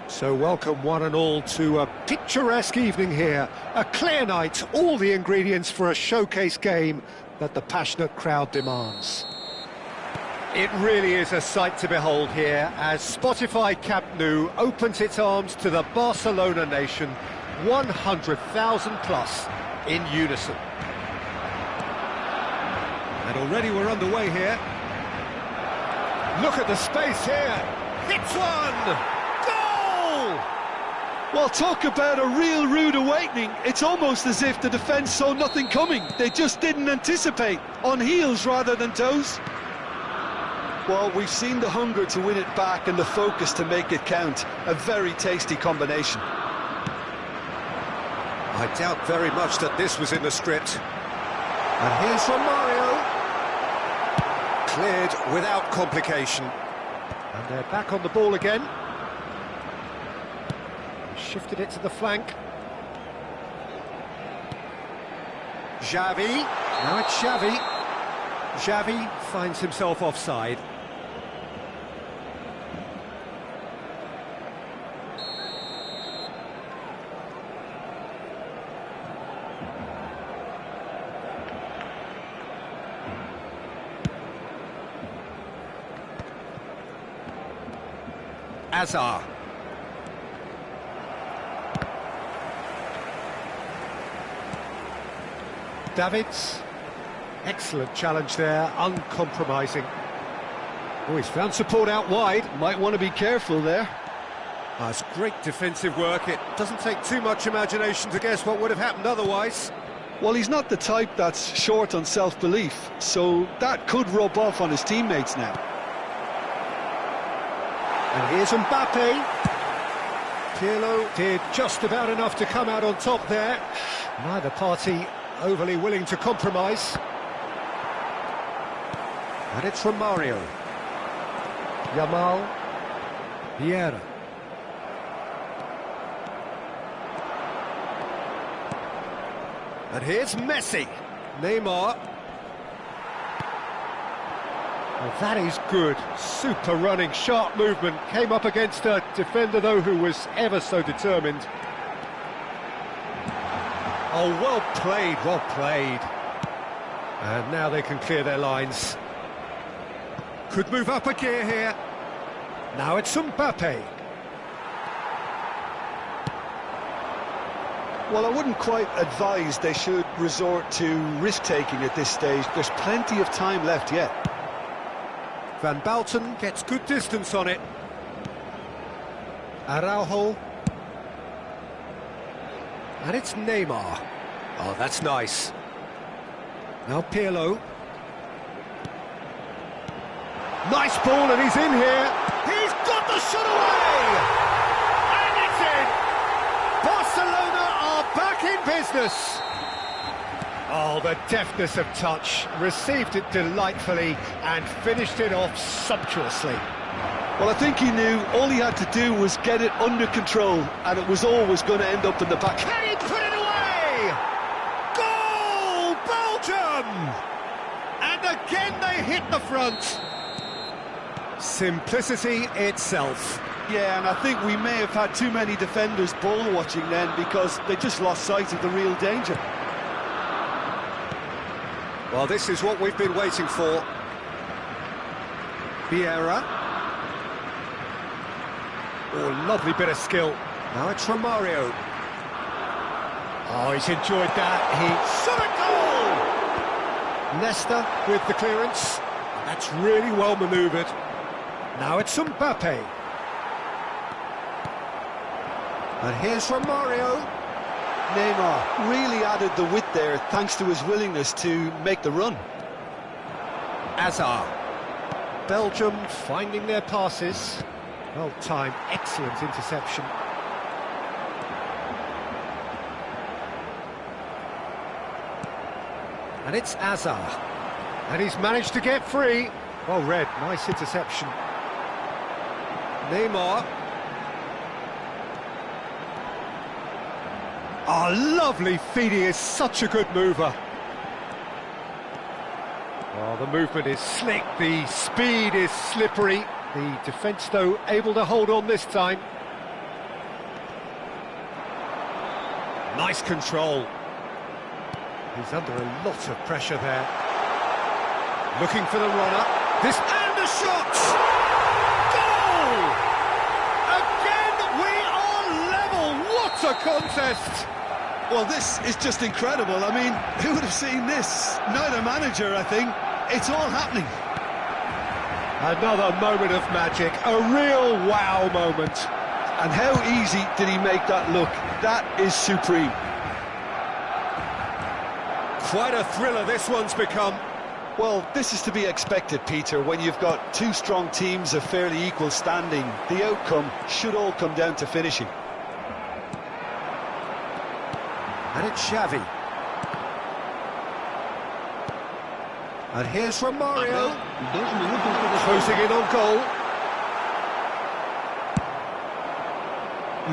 So welcome one and all to a picturesque evening here. A clear night, all the ingredients for a showcase game that the passionate crowd demands. It really is a sight to behold here as Spotify Camp Nou opens its arms to the Barcelona nation, 100,000 plus in unison. And already we're underway here. Look at the space here. Hits one! Well, talk about a real rude awakening. It's almost as if the defence saw nothing coming. They just didn't anticipate. On heels rather than toes. Well, we've seen the hunger to win it back and the focus to make it count. A very tasty combination. I doubt very much that this was in the script. And here's Romario. Cleared without complication. And they're back on the ball again. Shifted it to the flank. Xavi. Now it's Xavi. Xavi finds himself offside. Azar. Davids, excellent challenge there, uncompromising. Oh, he's found support out wide. Might want to be careful there. It's great defensive work. It doesn't take too much imagination to guess what would have happened otherwise. Well, he's not the type that's short on self-belief, so that could rub off on his teammates now. And here's Mbappe. Pirlo did just about enough to come out on top there. Neither party overly willing to compromise. And it's Romario. Yamal. Vieira. And here's Messi. Neymar. Well, that is good. Super running, sharp movement. Came up against a defender, though, who was ever so determined. Oh, well played, well played. And now they can clear their lines. Could move up a gear here. Now it's Mbappe. Well, I wouldn't quite advise they should resort to risk-taking at this stage. There's plenty of time left yet. Van Balten gets good distance on it. Araujo. And it's Neymar. Oh, that's nice. Now Pirlo. Nice ball, and he's in here. He's got the shot away! And it's in! Barcelona are back in business. Oh, the deftness of touch. Received it delightfully and finished it off sumptuously. Well, I think he knew all he had to do was get it under control, and it was always going to end up in the back. Can he put it away? Goal, Belgium! And again they hit the front. Simplicity itself. Yeah, and I think we may have had too many defenders ball watching then because they just lost sight of the real danger. Well, this is what we've been waiting for. Vieira. Oh, lovely bit of skill. Now it's Romario. Oh, he's enjoyed that. He shot a goal! Leicester with the clearance. That's really well manoeuvred. Now it's Mbappe. And here's from Mario. Neymar really added the width there thanks to his willingness to make the run. Hazard. Belgium finding their passes. Well timed, excellent interception. And it's Hazard. And he's managed to get free. Well read, nice interception. Neymar. Oh, lovely feed, he is such a good mover. Oh, the movement is slick, the speed is slippery. The defence, though, able to hold on this time. Nice control. He's under a lot of pressure there. Looking for the runner. This and the shot! Goal! Again, we are level. What a contest! Well, this is just incredible. I mean, who would have seen this? Neither manager, I think. It's all happening. Another moment of magic, a real wow moment. And how easy did he make that look? That is supreme. Quite a thriller this one's become. Well, this is to be expected, Peter, when you've got two strong teams of fairly equal standing. The outcome should all come down to finishing. And it's Xavi. And here's from Mario. Closing in on goal.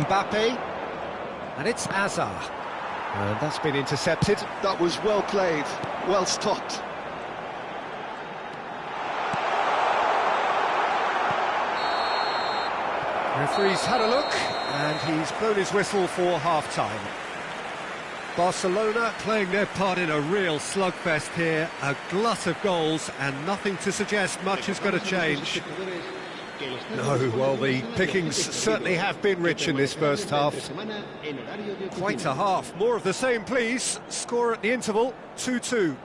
Mbappe. And it's Hazard. And that's been intercepted. That was well played, well stopped. Referee's had a look, and he's blown his whistle for half-time. Barcelona playing their part in a real slugfest here, a glut of goals, and nothing to suggest much is going to change. No, well, the pickings certainly have been rich in this first half. Quite a half. More of the same, please. Score at the interval, 2-2.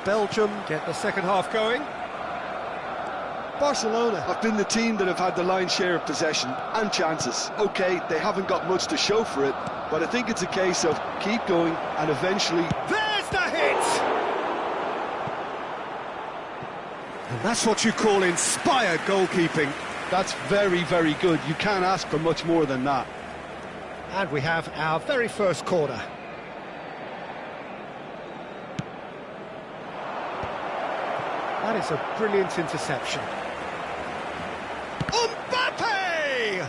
Belgium get the second half going. Barcelona have been the team that have had the lion's share of possession and chances. OK, they haven't got much to show for it, but I think it's a case of keep going and eventually... There's the hit! And that's what you call inspired goalkeeping. That's very, very good. You can't ask for much more than that. And we have our very first corner. That is a brilliant interception. Mbappe!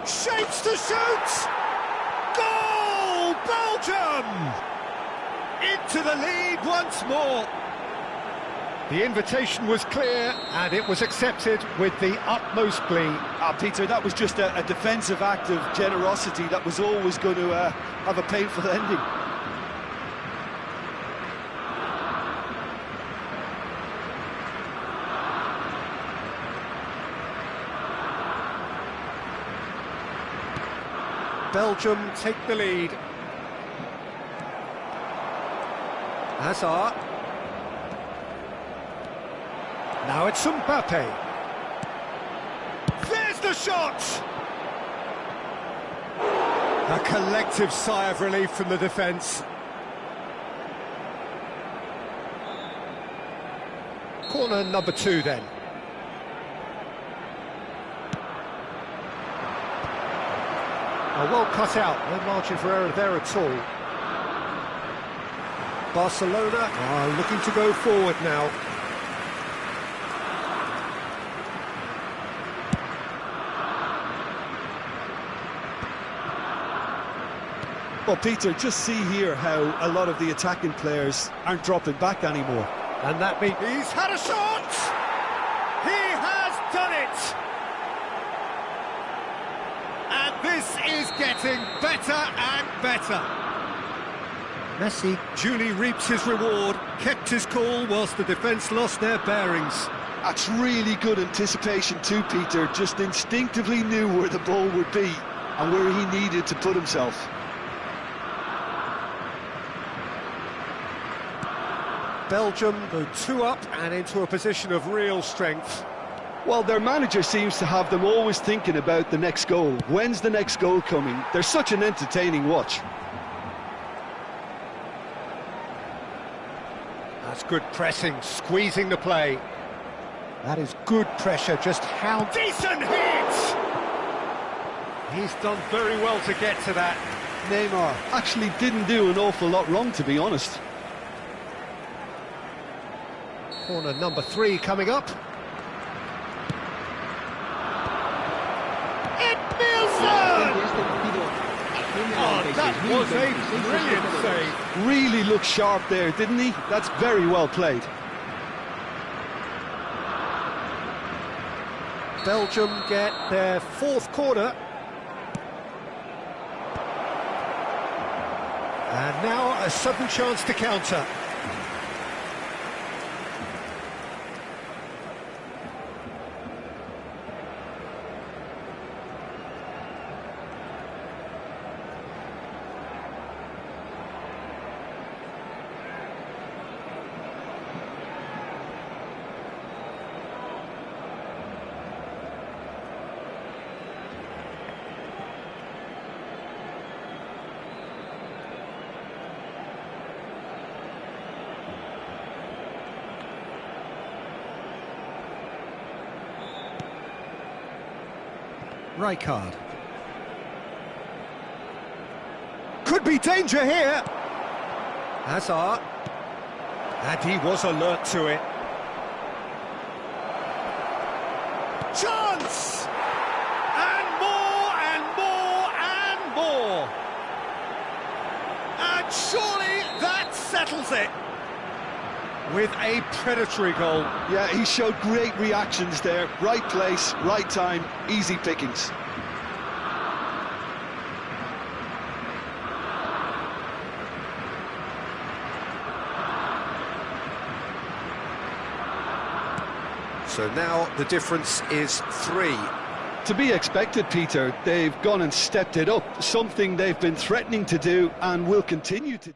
Shapes to shoot! Goal! Belgium! Into the lead once more. The invitation was clear, and it was accepted with the utmost glee. Peter, that was just a defensive act of generosity that was always going to have a painful ending. Belgium take the lead. Hazard. Now it's Mbappe. There's the shot! A collective sigh of relief from the defence. Corner number 2 then. Well cut out, no margin for error there at all. Barcelona are looking to go forward now. Well, Peter, just see here how a lot of the attacking players aren't dropping back anymore. And that means he's had a shot! He has done it! And this is getting better and better. Messi duly reaps his reward, kept his cool whilst the defence lost their bearings. That's really good anticipation too, Peter. Just instinctively knew where the ball would be and where he needed to put himself. Belgium go 2 up and into a position of real strength. Well, their manager seems to have them always thinking about the next goal. When's the next goal coming? They're such an entertaining watch. That's good pressing, squeezing the play. That is good pressure, just how decent hit! He's done very well to get to that. Neymar actually didn't do an awful lot wrong, to be honest. Corner number 3 coming up. Oh, that was a brilliant save. Really looked sharp there, didn't he? That's very well played. Belgium get their 4th corner. And now a sudden chance to counter. Rijkaard. Could be danger here. Hazard. And he was alert to it. Chance! And more, and more, and more. And surely that settles it. With a predatory goal. Yeah, he showed great reactions there. Right place, right time, easy pickings. So now the difference is 3. To be expected, Peter. They've gone and stepped it up, something they've been threatening to do and will continue to do.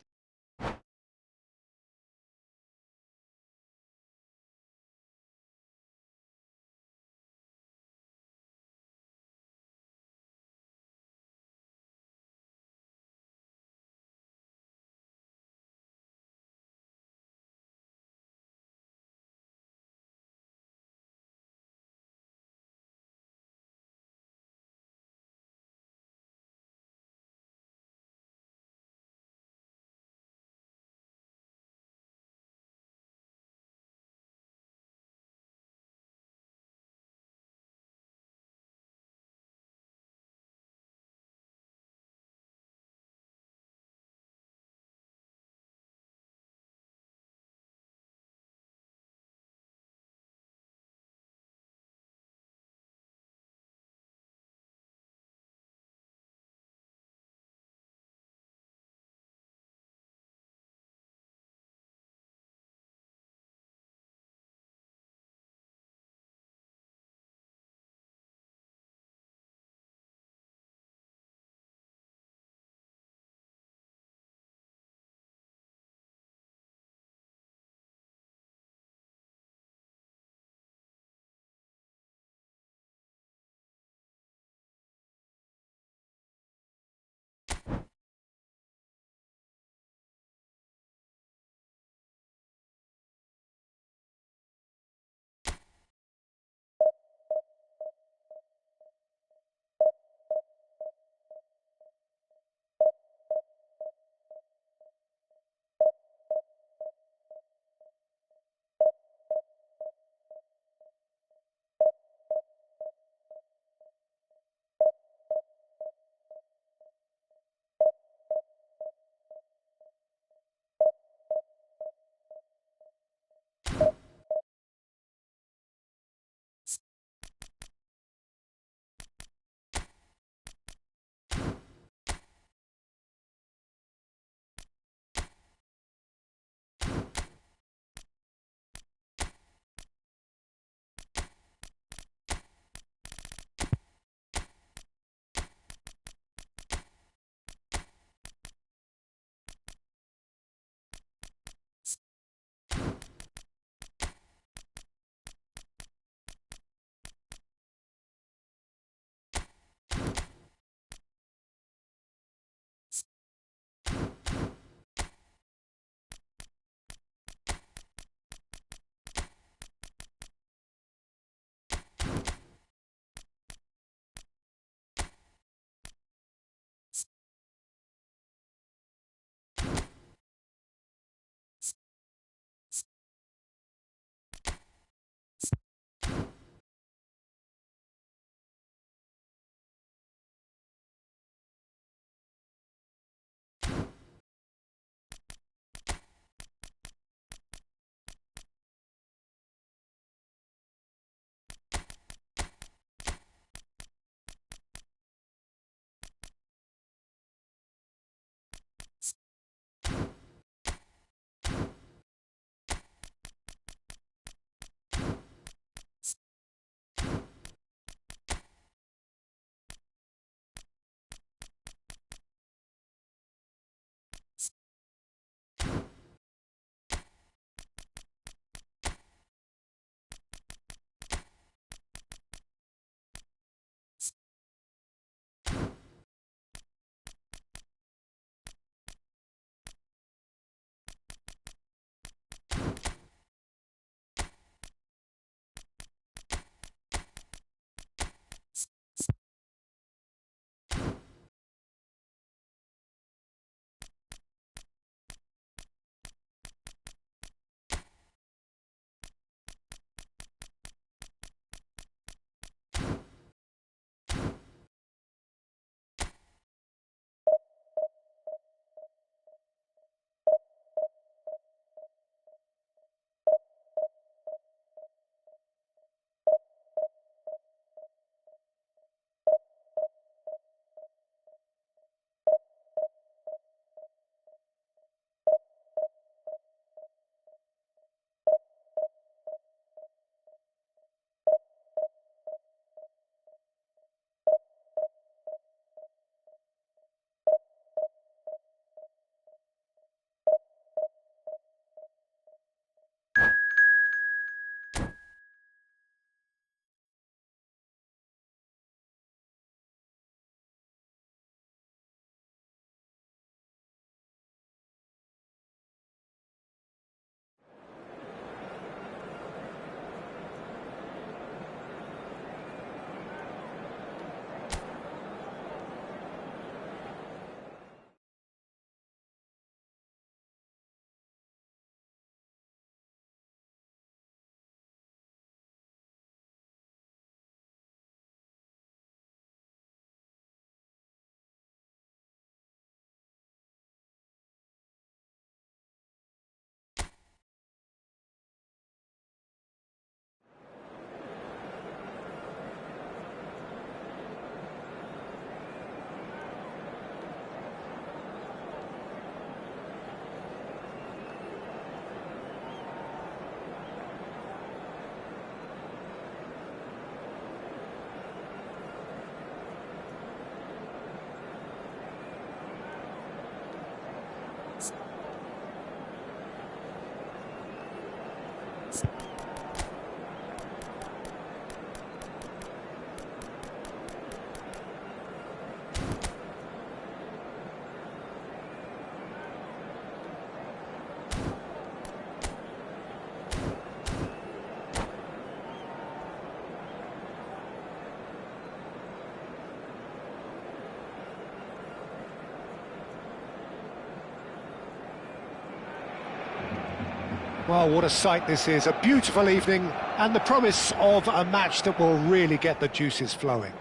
Well, what a sight this is. A beautiful evening and the promise of a match that will really get the juices flowing.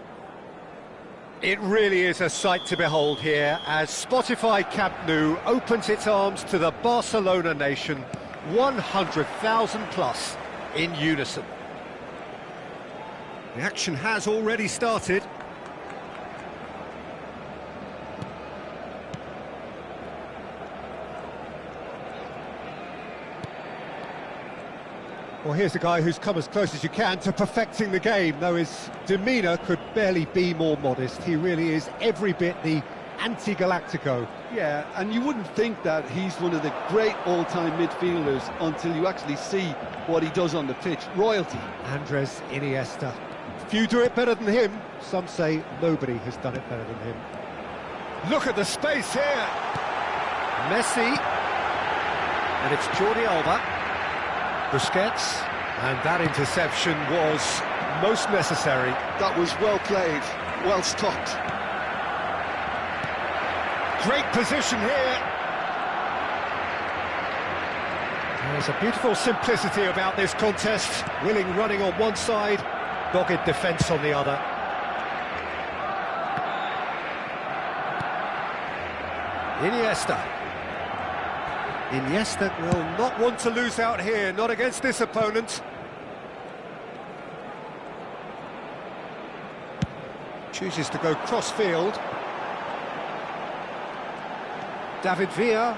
It really is a sight to behold here as Spotify Camp Nou opens its arms to the Barcelona nation, 100,000 plus in unison. The action has already started. Well, here's a guy who's come as close as you can to perfecting the game, though his demeanour could barely be more modest. He really is every bit the anti-Galactico. Yeah, and you wouldn't think that he's one of the great all-time midfielders until you actually see what he does on the pitch. Royalty. Andres Iniesta. Few do it better than him. Some say nobody has done it better than him. Look at the space here. Messi. And it's Jordi Alba. Busquets, and that interception was most necessary. That was well played, well stopped. Great position here. There's a beautiful simplicity about this contest. Willing running on one side, dogged defence on the other. Iniesta will not want to lose out here, not against this opponent. Chooses to go cross-field. David Villa!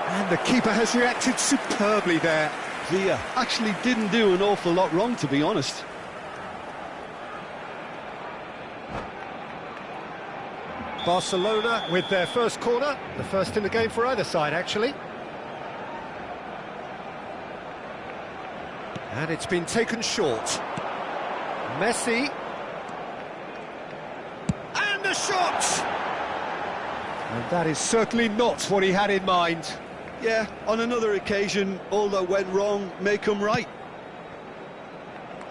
And the keeper has reacted superbly there. Villa actually didn't do an awful lot wrong, to be honest. Barcelona with their first corner, the first in the game for either side, actually. And it's been taken short. Messi. And the shot! And that is certainly not what he had in mind. Yeah, on another occasion, all that went wrong may come right.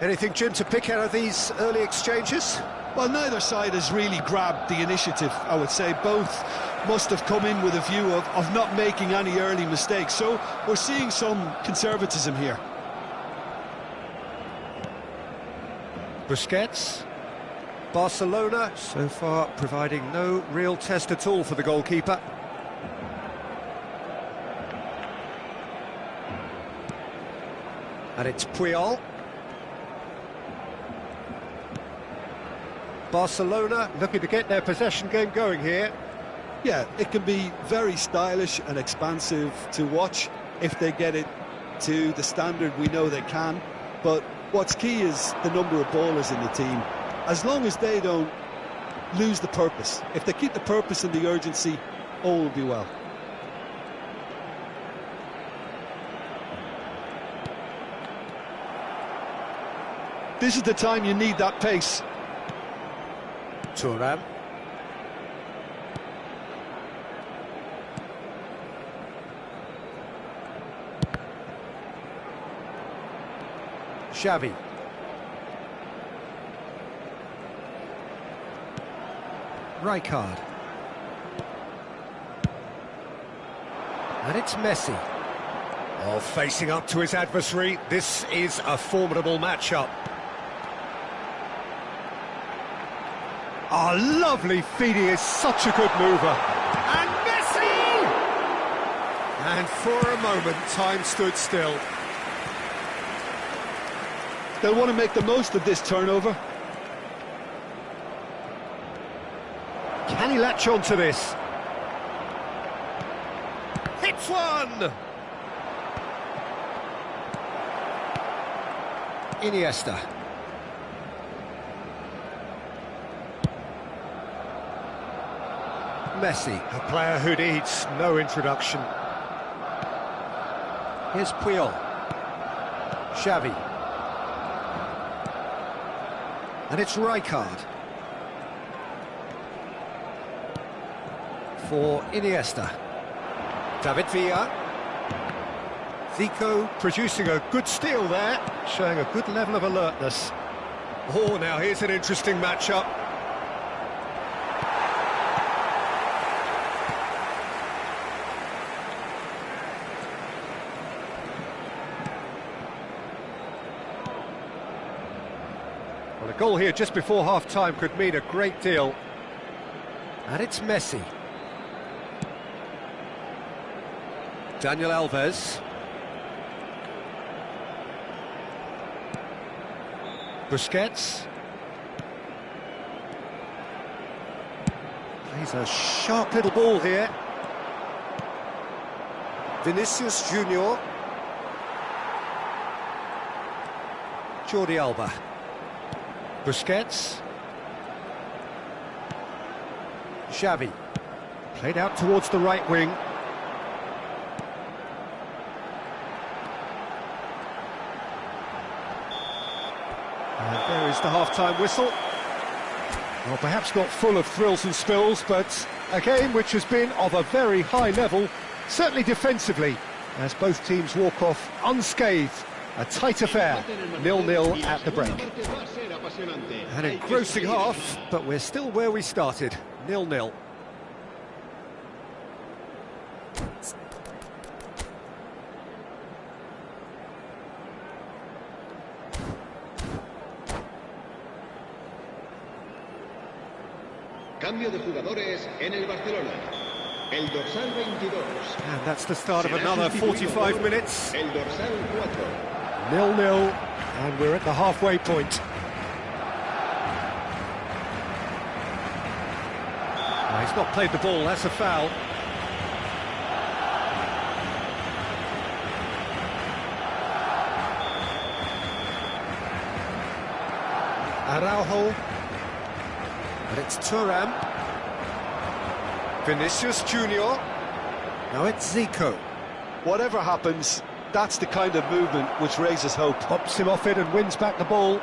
Anything, Jim, to pick out of these early exchanges? Well, neither side has really grabbed the initiative, I would say. Both must have come in with a view of not making any early mistakes. So we're seeing some conservatism here. Busquets. Barcelona, so far, providing no real test at all for the goalkeeper. And it's Puyol. Barcelona looking to get their possession game going here. Yeah, it can be very stylish and expansive to watch if they get it to the standard we know they can. But what's key is the number of ballers in the team. As long as they don't lose the purpose, if they keep the purpose and the urgency, all will be well. This is the time you need that pace. Thuram. Xavi. Rijkaard. And it's Messi. Oh, facing up to his adversary, this is a formidable matchup. Oh, lovely feed, he is such a good mover. And Messi! And for a moment, time stood still. They'll want to make the most of this turnover. Can he latch on to this? Hits one! Iniesta. Messi, a player who needs no introduction. Here's Puyol. Xavi. And it's Rijkaard. For Iniesta. David Villa. Zico producing a good steal there, showing a good level of alertness. Oh, now here's an interesting matchup. Well, a goal here just before half-time could mean a great deal. And it's Messi. Daniel Alves. Busquets. Plays a sharp little ball here. Vinicius Junior. Jordi Alba. Busquets. Xavi. Played out towards the right wing. And there is the half-time whistle. Well, perhaps not full of thrills and spills, but a game which has been of a very high level, certainly defensively, as both teams walk off unscathed. A tight affair, 0-0 at the break. An engrossing half, but we're still where we started, 0-0. Cambio de jugadores en el Barcelona. El dorsal 22. And that's the start of another 45 minutes. El dorsal 4. 0-0, and we're at the halfway point. Well, he's not played the ball, that's a foul. Araujo. And it's Thuram. Vinicius Junior. Now it's Zico. Whatever happens, that's the kind of movement which raises hope. Pops him off it and wins back the ball.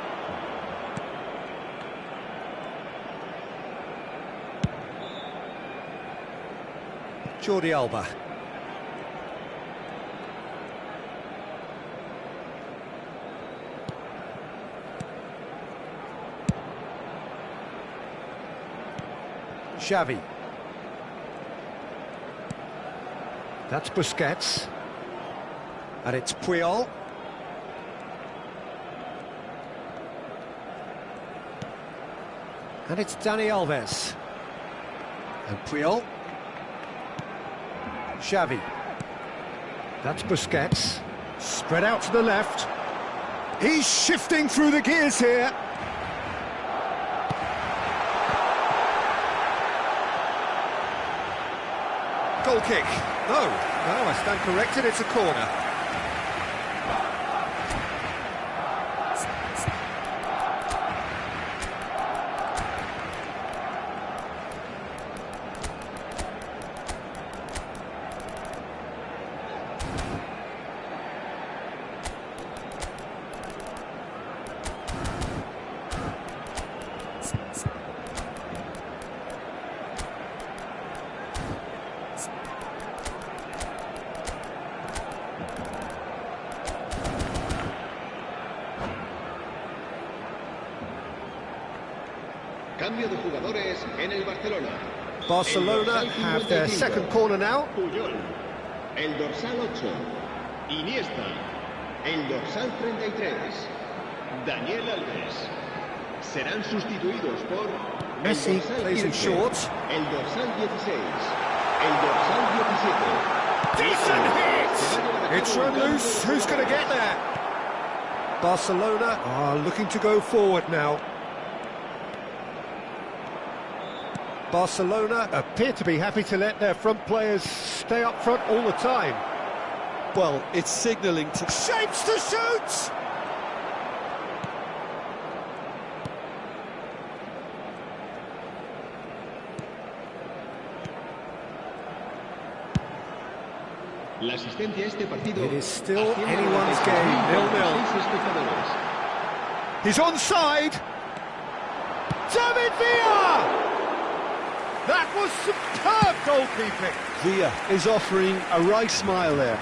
Jordi Alba. Xavi. That's Busquets. And it's Puyol. And it's Dani Alves. And Puyol. Xavi. That's Busquets. Spread out to the left. He's shifting through the gears here. Goal kick. No, I stand corrected, it's a corner. Cambio de jugadores en el Barcelona. Barcelona have their second corner now. Puyol. El dorsal 8. Iniesta. El dorsal 33. Daniel Alves. Serán sustituidos por Messi plays it short. El dorsal 16. El dorsal 17. Decent hit! It's run loose. Who's going to get there? Barcelona are looking to go forward now. Barcelona appear to be happy to let their front players stay up front all the time. Well, it's signalling to... Shapes to shoot! La asistencia a este partido. It is still anyone's game, 0-0. He's onside! David Villa! That was superb goalkeeping. Villa is offering a right smile there.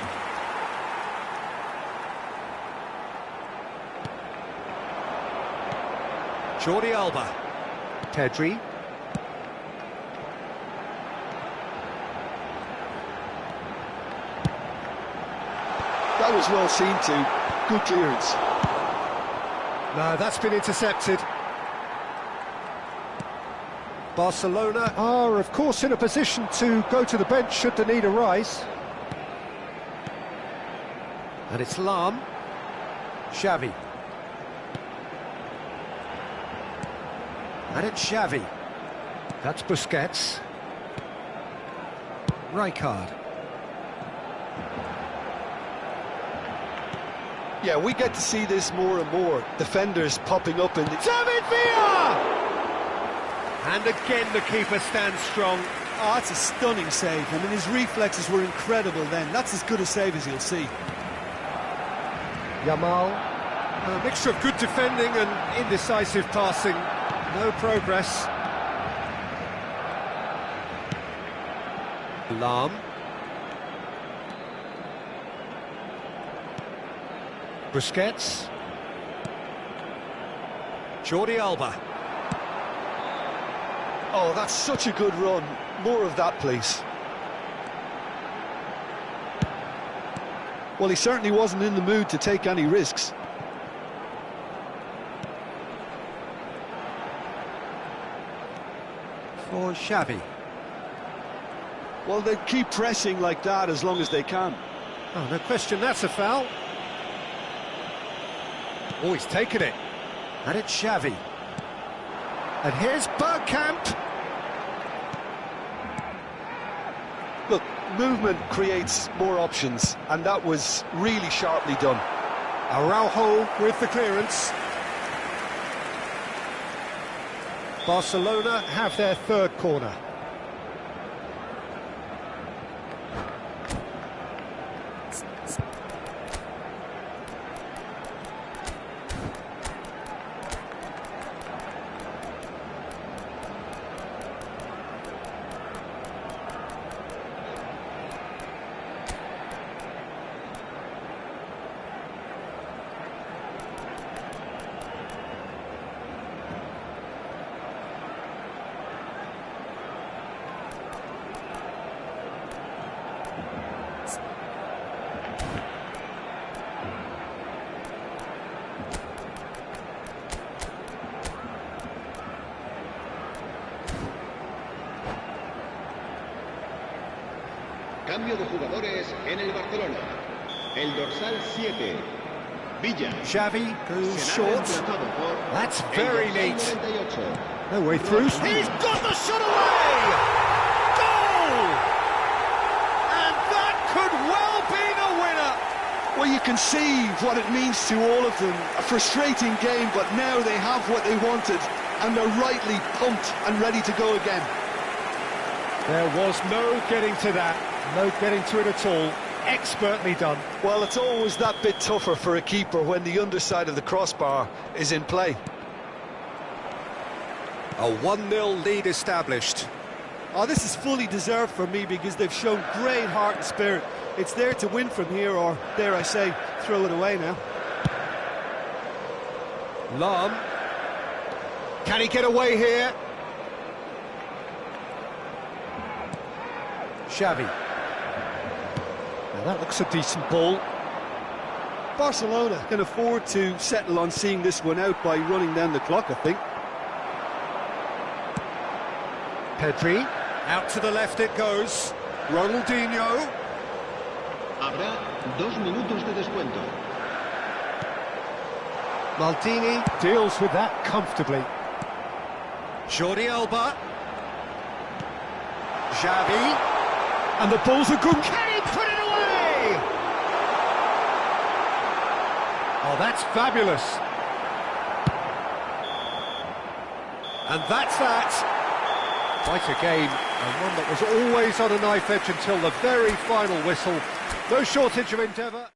Jordi Alba. Pedri. That was well seen too. Good clearance. No, that's been intercepted. Barcelona are, of course, in a position to go to the bench should the need arise. And it's Lam. Xavi. And it's Xavi. That's Busquets. Rijkaard. Yeah, we get to see this more and more. Defenders popping up in the... David Villa! And again the keeper stands strong. Oh, that's a stunning save. I mean, his reflexes were incredible then. That's as good a save as you'll see. Yamal. A mixture of good defending and indecisive passing. No progress. Lam. Busquets. Jordi Alba. Oh, that's such a good run. More of that, please. Well, he certainly wasn't in the mood to take any risks. For Xavi. Well, they keep pressing like that as long as they can. Oh, no question, that's a foul. Oh, he's taken it. And it's Xavi. And here's Bergkamp. Look, movement creates more options, and that was really sharply done. Araujo with the clearance. Barcelona have their third corner. Cambio de jugadores en el Barcelona. El dorsal 7, Villa. Xavi goes Será short. reemplazado por That's el very dorsal neat. 98. No way through. He's got the shot away! Goal! And that could well be the winner. Well, you can see what it means to all of them. A frustrating game, but now they have what they wanted, and they're rightly pumped and ready to go again. There was no getting to that. No getting to it at all. Expertly done. Well, it's always that bit tougher for a keeper when the underside of the crossbar is in play. A 1-0 lead established. Oh, this is fully deserved for me because they've shown great heart and spirit. It's there to win from here, or, dare I say, throw it away now. Lam. Can he get away here? Xavi. Now that looks a decent ball. Barcelona can afford to settle on seeing this one out by running down the clock, I think. Pedri. Out to the left it goes. Ronaldinho. Habrá 2 minutos de descuento. Maldini deals with that comfortably. Jordi Alba. Xavi. And the ball's a good... Can he put it away? Oh, that's fabulous. And that's that. Quite a game, and one that was always on a knife edge until the very final whistle. No shortage of endeavour.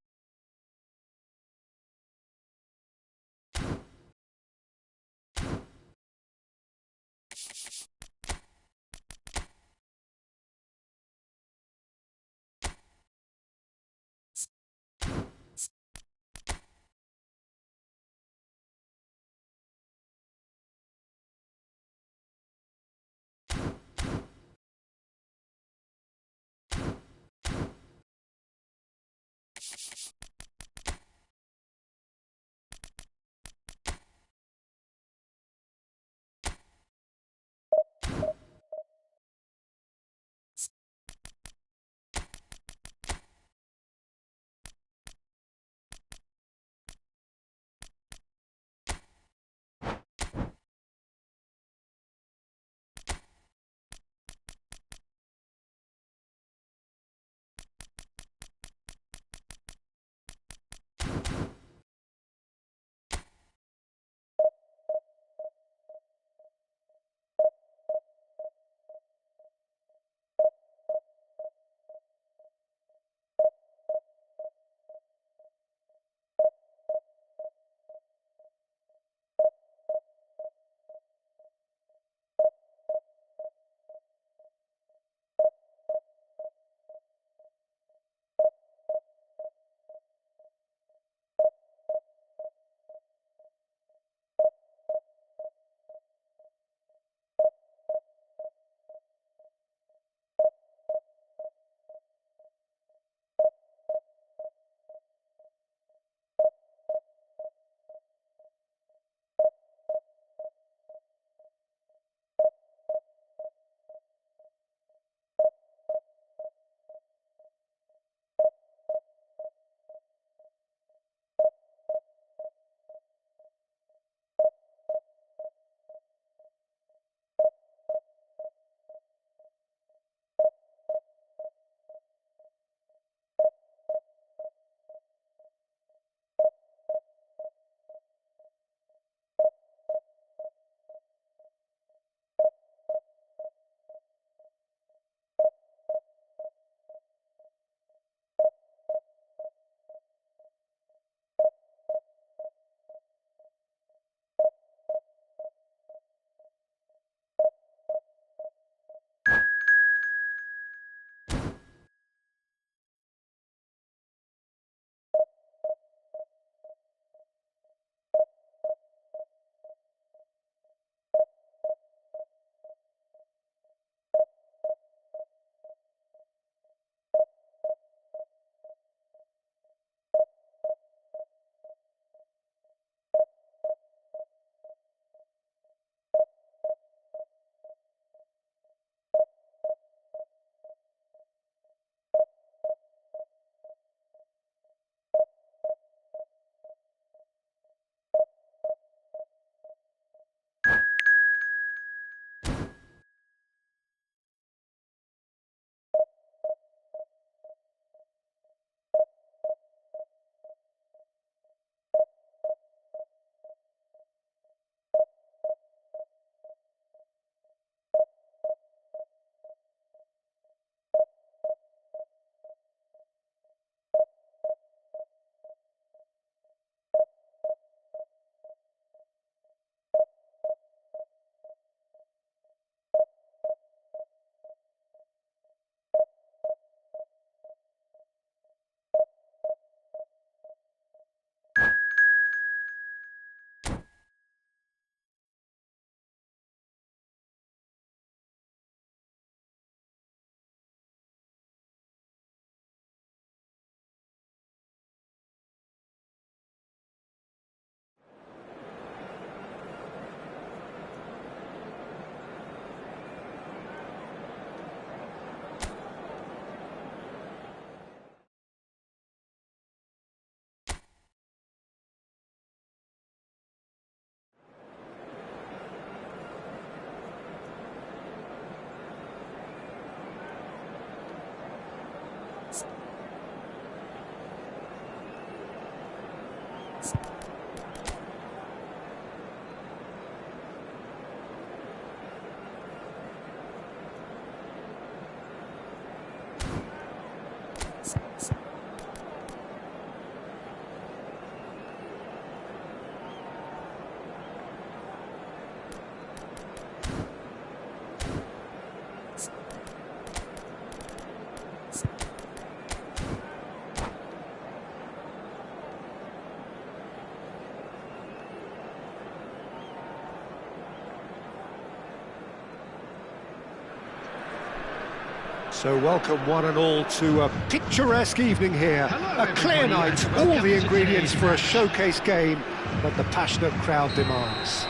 So welcome one and all to a picturesque evening here. A clear night, all the ingredients for a showcase game that the passionate crowd demands.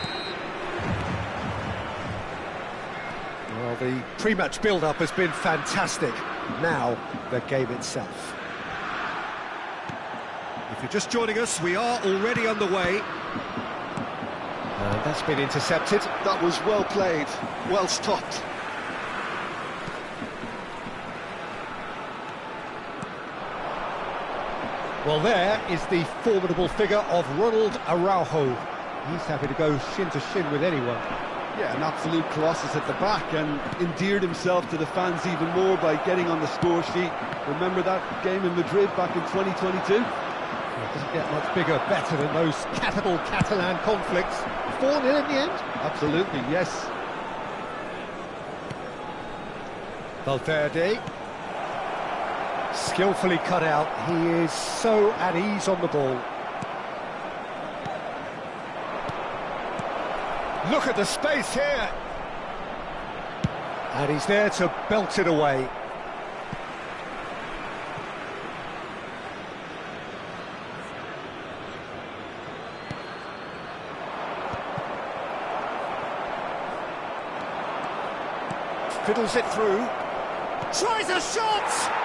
Well, the pre-match build-up has been fantastic. Now, the game itself. If you're just joining us, we are already underway. And that's been intercepted. That was well played, well stopped. Well, there is the formidable figure of Ronald Araujo. He's happy to go shin to shin with anyone. Yeah, an absolute colossus at the back, and endeared himself to the fans even more by getting on the score sheet. Remember that game in Madrid back in 2022? It doesn't get much bigger, better than those capital Catalan conflicts. 4-0 in the end? Absolutely, yes. Valverde. Skillfully cut out. He is so at ease on the ball. Look at the space here. And he's there to belt it away. Fiddles it through. Tries a shot!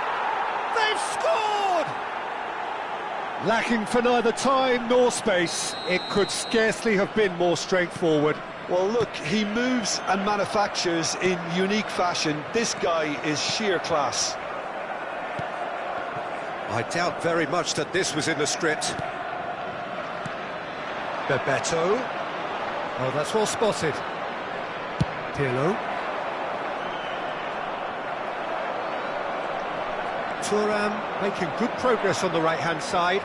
They've scored! Lacking for neither time nor space. It could scarcely have been more straightforward. Well, look, he moves and manufactures in unique fashion. This guy is sheer class. I doubt very much that this was in the script. Bebeto. Oh, that's well spotted. Pirlo. Thuram making good progress on the right-hand side.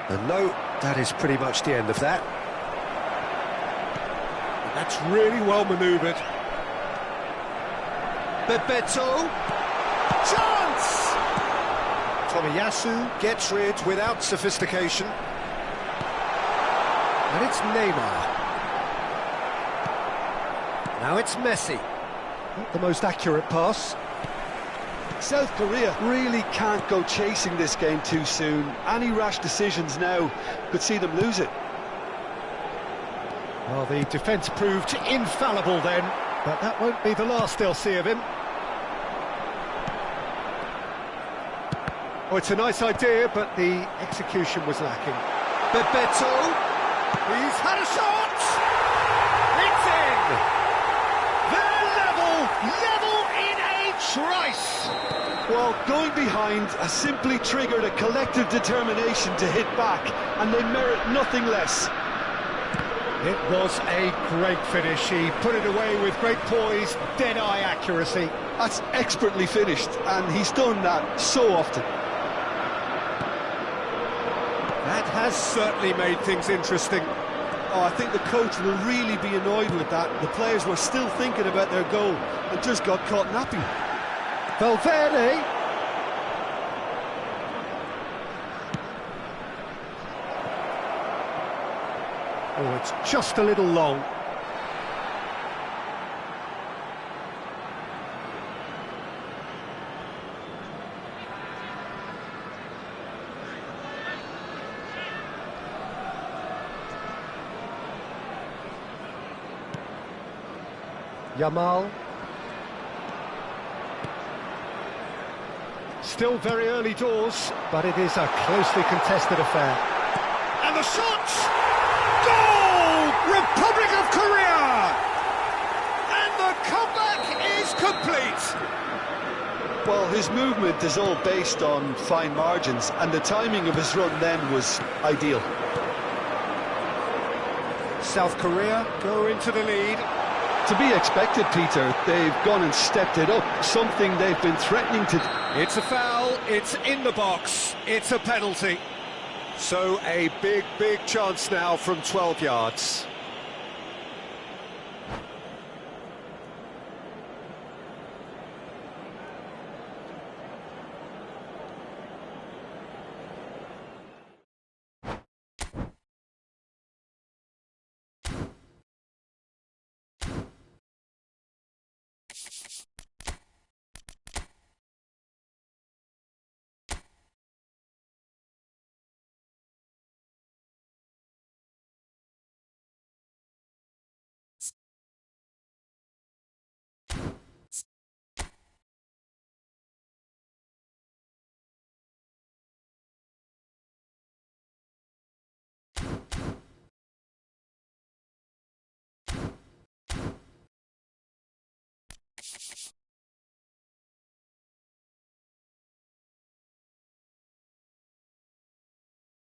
And no, that is pretty much the end of that. That's really well manoeuvred. Bebeto. Chance! Tomiyasu gets rid without sophistication. And it's Neymar. Now it's Messi. Not the most accurate pass. South Korea really can't go chasing this game too soon. Any rash decisions now could see them lose it. Well, the defence proved infallible then, but that won't be the last they'll see of him. Oh, it's a nice idea, but the execution was lacking. Bebeto, he's had a shot! It's in! They're level in a trice! Well, going behind has simply triggered a collective determination to hit back, and they merit nothing less. It was a great finish. He put it away with great poise, dead-eye accuracy. That's expertly finished, and he's done that so often. That has certainly made things interesting. Oh, I think the coach will really be annoyed with that. The players were still thinking about their goal and just got caught napping. Valverde. Oh, it's just a little long. Yamal. Still very early doors, but it is a closely contested affair. And the shot! Goal! Republic of Korea! And the comeback is complete! Well, his movement is all based on fine margins, and the timing of his run then was ideal. South Korea go into the lead. To be expected, Peter. They've gone and stepped it up, something they've been threatening to do. It's a foul, it's in the box, it's a penalty. So a big, big chance now from 12 yards.